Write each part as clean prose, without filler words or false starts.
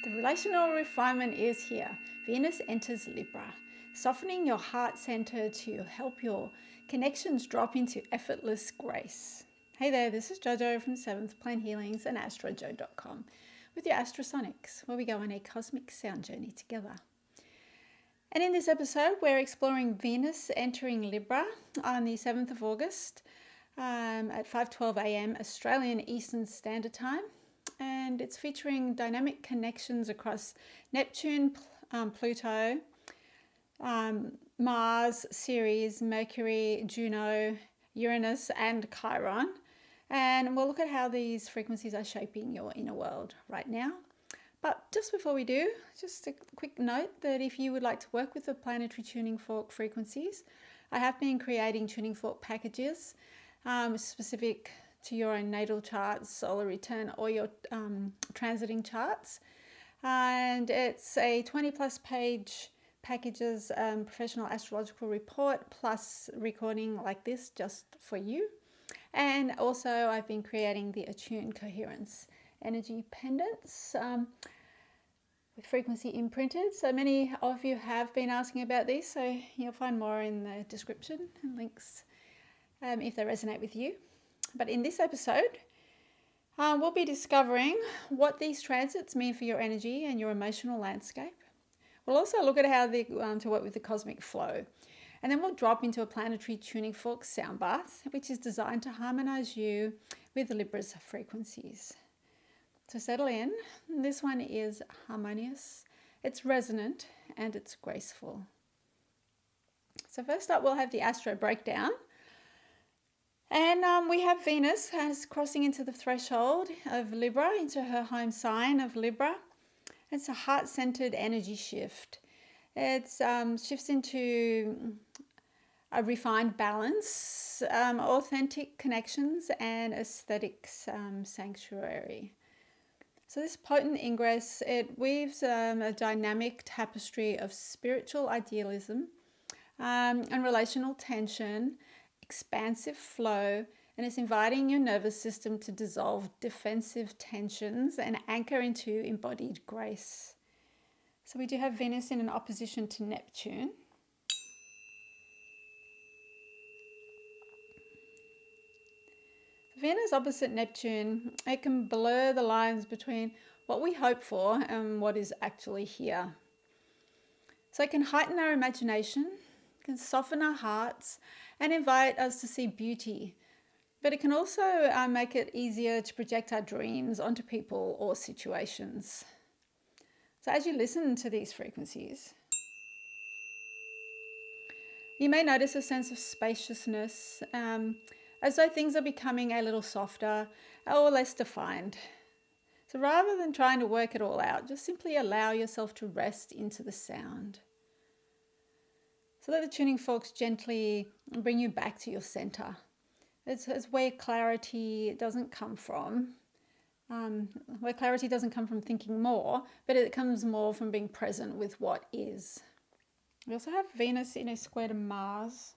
The relational refinement is here. Venus enters Libra, softening your heart center to help your connections drop into effortless grace. Hey there, this is Jojo from 7th Plane Healings and AstroJo.com with your AstroSonics, where we go on a cosmic sound journey together. And in this episode, we're exploring Venus entering Libra on the 7th of August at 5:12 a.m. Australian Eastern Standard Time. And it's featuring dynamic connections across Neptune, Pluto, Mars, Ceres, Mercury, Juno, Uranus, and Chiron. And we'll look at how these frequencies are shaping your inner world right now. But just before we do, just a quick note that if you would like to work with the planetary tuning fork frequencies, I have been creating tuning fork packages specific to your own natal charts, solar return, or your transiting charts. And it's a 20 plus page packages, professional astrological report, plus recording like this just for you. And also I've been creating the attuned coherence energy pendants with frequency imprinted. So many of you have been asking about these, so you'll find more in the description and links if they resonate with you. But in this episode, we'll be discovering what these transits mean for your energy and your emotional landscape. We'll also look at how to work with the cosmic flow. And then we'll drop into a planetary tuning fork sound bath, which is designed to harmonize you with Libra's frequencies. So settle in. This one is harmonious, it's resonant, and it's graceful. So first up, we'll have the astro breakdown. And we have Venus as crossing into the threshold of Libra, into her home sign of Libra. It's a heart-centered energy shift. It shifts into a refined balance, authentic connections, and aesthetics sanctuary. So this potent ingress, it weaves a dynamic tapestry of spiritual idealism and relational tension, expansive flow, and it's inviting your nervous system to dissolve defensive tensions and anchor into embodied grace. So we do have Venus in an opposition to Neptune. Venus opposite Neptune, it can blur the lines between what we hope for and what is actually here. So it can heighten our imagination, can soften our hearts, and invite us to see beauty. But it can also make it easier to project our dreams onto people or situations. So as you listen to these frequencies, you may notice a sense of spaciousness, as though things are becoming a little softer or less defined. So rather than trying to work it all out, just simply allow yourself to rest into the sound. So let the tuning forks gently bring you back to your center. It's where clarity doesn't come from. Where clarity doesn't come from thinking more, but it comes more from being present with what is. We also have Venus in a square to Mars.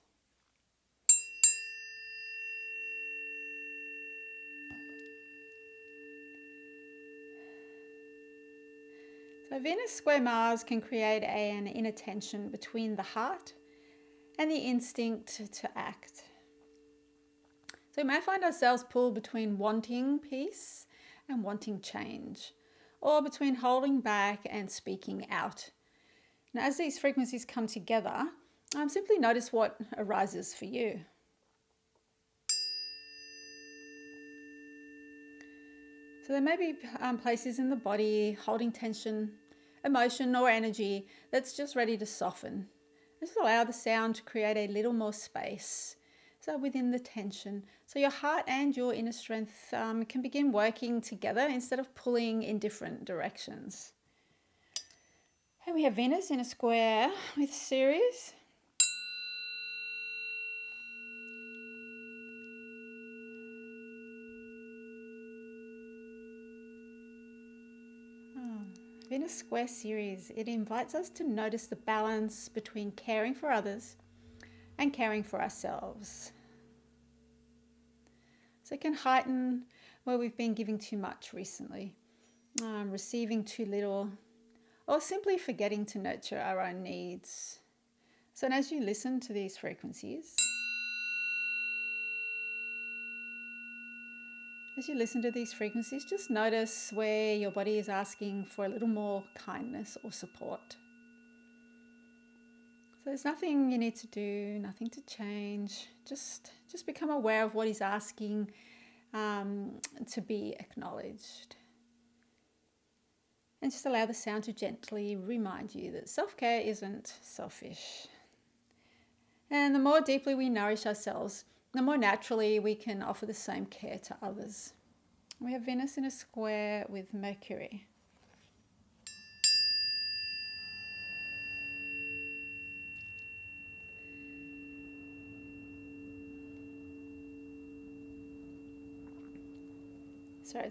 So Venus square Mars can create an inner tension between the heart and the instinct to act. So we may find ourselves pulled between wanting peace and wanting change, or between holding back and speaking out. Now, as these frequencies come together, simply notice what arises for you. So there may be places in the body holding tension, emotion, or energy that's just ready to soften. Just allow the sound to create a little more space. So within the tension, so your heart and your inner strength can begin working together instead of pulling in different directions. And we have Venus in a square with Ceres. Venus square Ceres, it invites us to notice the balance between caring for others and caring for ourselves. So it can heighten where we've been giving too much recently. receiving too little, or simply forgetting to nurture our own needs. So as you listen to these frequencies, just notice where your body is asking for a little more kindness or support. So there's nothing you need to do, nothing to change. Just become aware of what is asking to be acknowledged. And just allow the sound to gently remind you that self-care isn't selfish. And the more deeply we nourish ourselves, the more naturally we can offer the same care to others. We have Venus in a square with Mercury.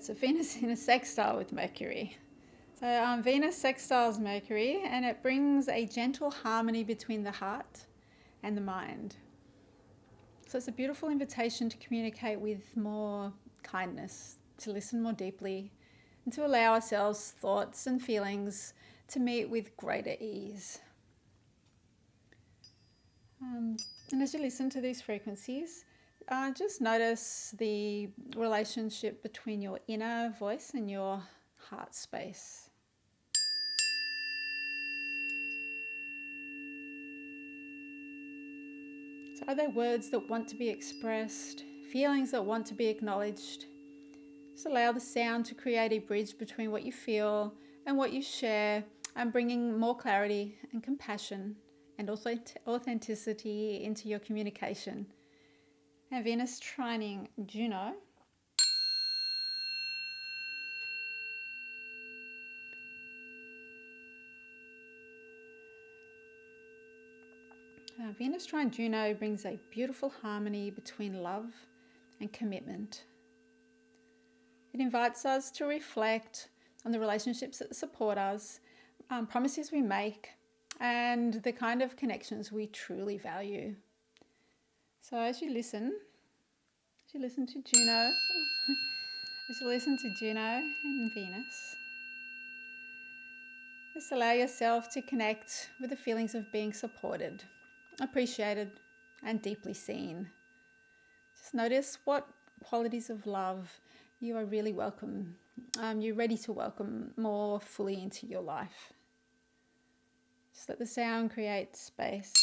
So Venus in a sextile with Mercury. So Venus sextiles Mercury, and it brings a gentle harmony between the heart and the mind. So it's a beautiful invitation to communicate with more kindness, to listen more deeply, and to allow ourselves thoughts and feelings to meet with greater ease. And as you listen to these frequencies, just notice the relationship between your inner voice and your heart space. So are there words that want to be expressed, feelings that want to be acknowledged? Just allow the sound to create a bridge between what you feel and what you share, and bringing more clarity and compassion and also authenticity into your communication. And Venus trining Juno. Venus trine Juno brings a beautiful harmony between love and commitment. It invites us to reflect on the relationships that support us, promises we make, and the kind of connections we truly value. So as you listen to Juno, and Venus, just allow yourself to connect with the feelings of being supported, appreciated, and deeply seen. Just notice what qualities of love you are really welcome. You're ready to welcome more fully into your life. Just let the sound create space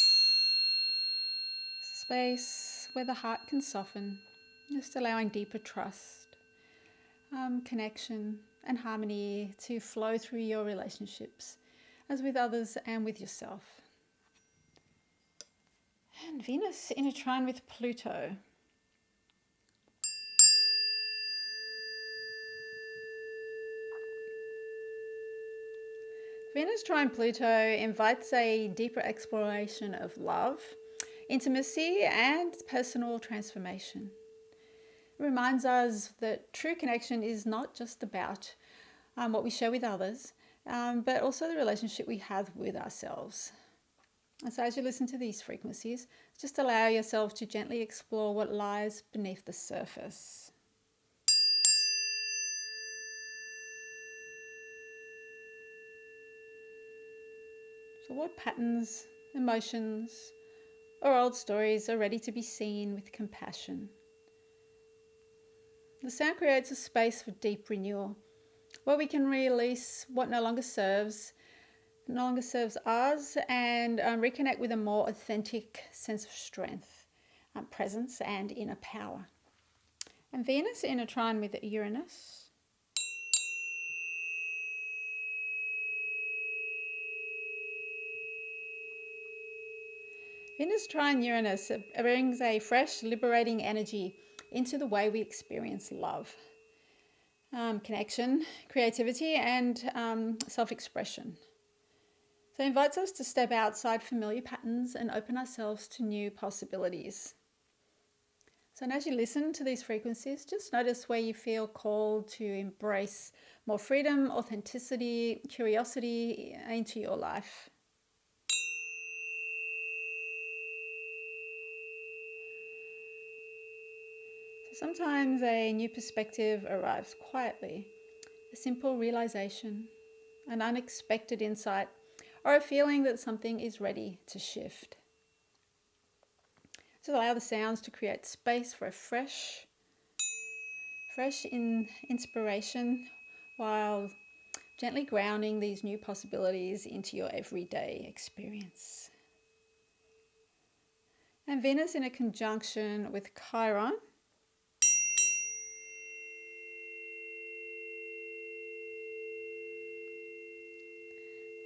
where the heart can soften, just allowing deeper trust, connection, and harmony to flow through your relationships, as with others and with yourself. And Venus in a trine with Pluto. Venus trine Pluto invites a deeper exploration of love, intimacy, and personal transformation. It reminds us that true connection is not just about what we share with others, but also the relationship we have with ourselves. And so as you listen to these frequencies, just allow yourself to gently explore what lies beneath the surface. So what patterns, emotions, or old stories are ready to be seen with compassion? The sound creates a space for deep renewal, where we can release what no longer serves us, and reconnect with a more authentic sense of strength, presence, and inner power. And Venus in a trine with Uranus. Venus trine Uranus brings a fresh, liberating energy into the way we experience love, connection, creativity, and self-expression. So it invites us to step outside familiar patterns and open ourselves to new possibilities. So as you listen to these frequencies, just notice where you feel called to embrace more freedom, authenticity, curiosity into your life. So sometimes a new perspective arrives quietly, a simple realization, an unexpected insight, or a feeling that something is ready to shift. So allow the sounds to create space for a fresh inspiration, while gently grounding these new possibilities into your everyday experience. And Venus in a conjunction with Chiron.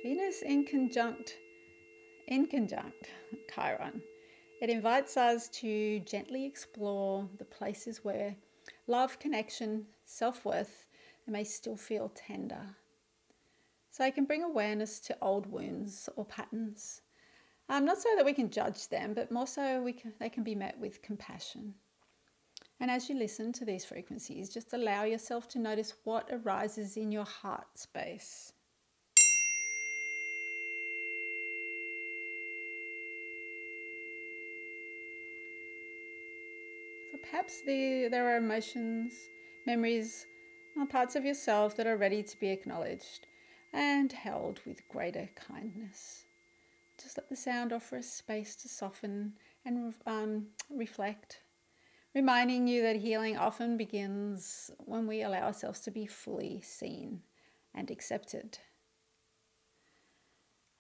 Venus in conjunct Chiron. It invites us to gently explore the places where love, connection, self-worth may still feel tender. So it can bring awareness to old wounds or patterns. Not so that we can judge them, but more so they can be met with compassion. And as you listen to these frequencies, just allow yourself to notice what arises in your heart space. So perhaps there are emotions, memories, or parts of yourself that are ready to be acknowledged and held with greater kindness. Just let the sound offer a space to soften and reflect, reminding you that healing often begins when we allow ourselves to be fully seen and accepted.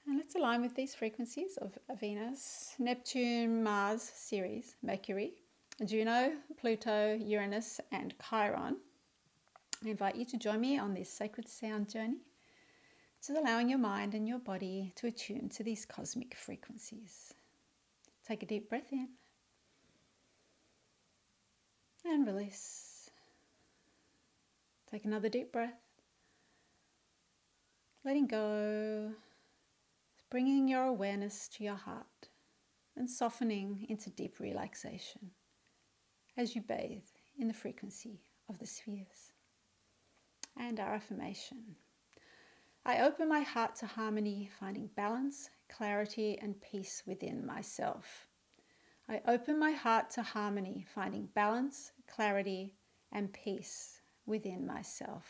And let's align with these frequencies of Venus, Neptune, Mars, Ceres, Mercury, Juno, Pluto, Uranus, and Chiron. I invite you to join me on this sacred sound journey, just allowing your mind and your body to attune to these cosmic frequencies. Take a deep breath in and release. Take another deep breath, letting go, bringing your awareness to your heart and softening into deep relaxation as you bathe in the frequency of the spheres. And our affirmation: I open my heart to harmony, finding balance, clarity, and peace within myself. I open my heart to harmony, finding balance, clarity, and peace within myself.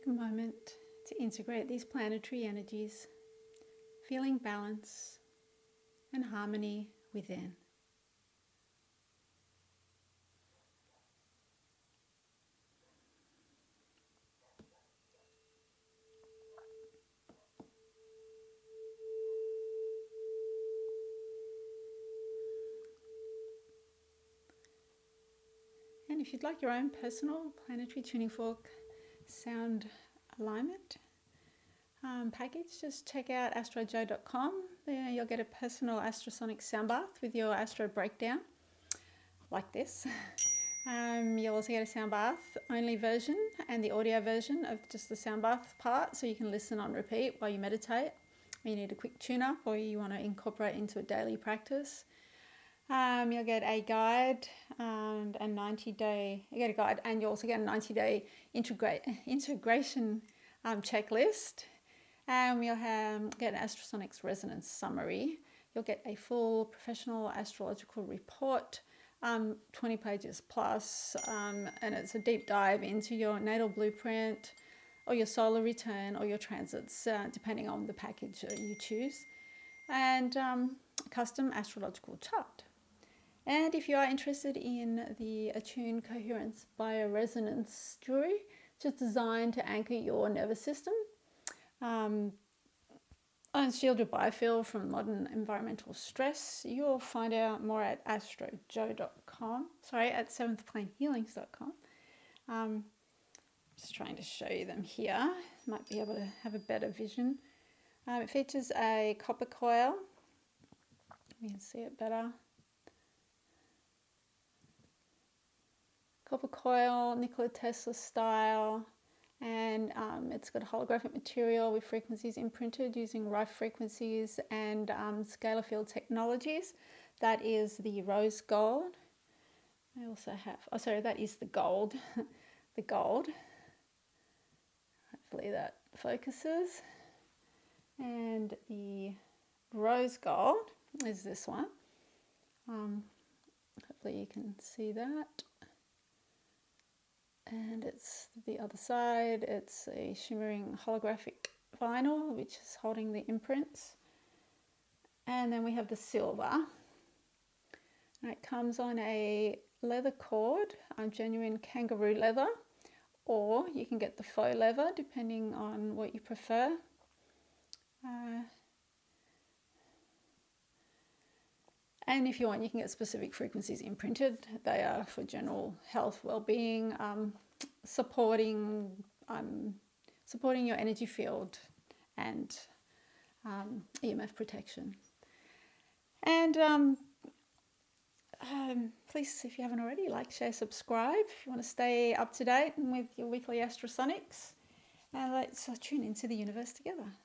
take a moment to integrate these planetary energies, feeling balance and harmony within. And if you'd like your own personal planetary tuning fork sound alignment package, just check out astrojo.com. There you'll get a personal AstroSonics sound bath with your Astro breakdown, like this. You'll also get a sound bath only version and the audio version of just the sound bath part, so you can listen on repeat while you meditate, or you need a quick tune up, or you want to incorporate into a daily practice. You'll get a guide and a 90-day. You get a guide, and you also get a 90-day integration checklist. You'll get an AstroSonics resonance summary. You'll get a full professional astrological report, 20 pages plus, and it's a deep dive into your natal blueprint, or your solar return, or your transits, depending on the package you choose, and a custom astrological chart. And if you are interested in the Attune Coherence Bioresonance jewelry, which is designed to anchor your nervous system and shield your biofield from modern environmental stress, you'll find out more at astrojo.com, at seventhplanehealings.com. Just trying to show you them here. Might be able to have a better vision. It features a copper coil. You can see it better. Copper coil, Nikola Tesla style, and it's got holographic material with frequencies imprinted using Rife frequencies and scalar field technologies. That is the rose gold. I also have, that is the gold. The gold. Hopefully that focuses. And the rose gold is this one. Hopefully you can see that. And it's the other side. It's a shimmering holographic vinyl, which is holding the imprints. And then we have the silver. And it comes on a leather cord, genuine kangaroo leather, or you can get the faux leather, depending on what you prefer. And if you want, you can get specific frequencies imprinted. They are for general health, well-being, supporting your energy field, and EMF protection. And please, if you haven't already, like, share, subscribe if you want to stay up to date with your weekly AstroSonics. And let's tune into the universe together.